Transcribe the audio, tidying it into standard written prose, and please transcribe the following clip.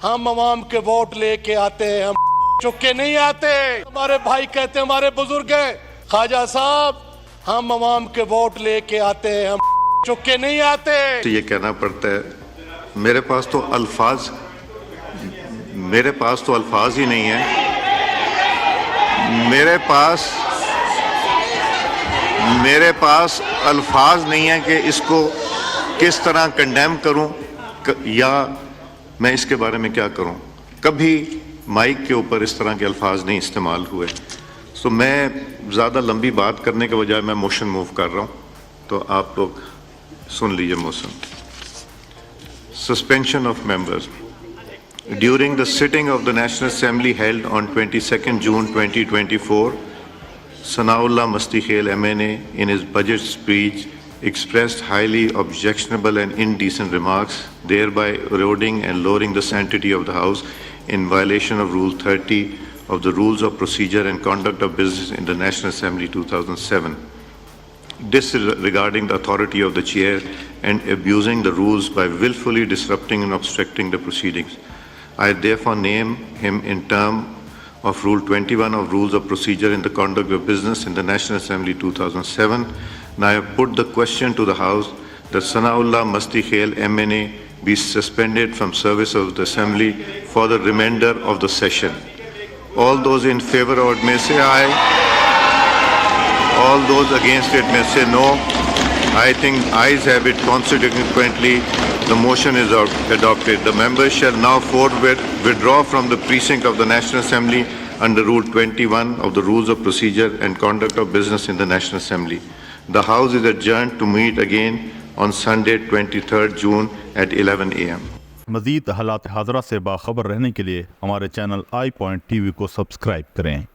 हम अवाम के वोट लेके आते हैं, हम चुके नहीं आते। हमारे भाई कहते हैं, हमारे बुजुर्ग है ख्वाजा साहब, हम अवाम के वोट लेके आते हैं, हम चुके नहीं आते। तो ये कहना पड़ता है, मेरे पास तो अल्फाज ही नहीं है। मेरे पास अल्फाज नहीं है कि इसको किस तरह कंडेम करूं या मैं इसके बारे में क्या करूं। कभी माइक के ऊपर इस तरह के अल्फाज नहीं इस्तेमाल हुए। तो मैं ज़्यादा लंबी बात करने के बजाय मैं मोशन मूव कर रहा हूं, तो आप लोग सुन लीजिए motion. Suspension of members. During the sitting of the National Assembly held on 22nd June 2024, Sanaullah Mastikhail MNA in his budget speech expressed highly objectionable and indecent remarks, thereby eroding and lowering the sanctity of the House in violation of Rule 30 of the Rules of Procedure and Conduct of Business in the National Assembly 2007. Disregarding the authority of the chair and abusing the rules by willfully disrupting and obstructing the proceedings. I therefore name him in terms of Rule 21 of Rules of Procedure in the Conduct of Business in the National Assembly 2007. And I have put the question to the House that Sanaullah Mastikhail MNA be suspended from service of the Assembly for the remainder of the session. All those in favor of it may say aye. All those against it may say no. I think ayes have it. Consequently, the motion is adopted. The members shall now forthwith withdraw from the precinct of the National Assembly under Rule 21 of the Rules of Procedure and Conduct of Business in the National Assembly. The House is adjourned to meet again on Sunday 23rd June at 11 a.m. मज़ीद हालात हाज़रा से बाखबर रहने के लिए हमारे channel I point TV को subscribe करें।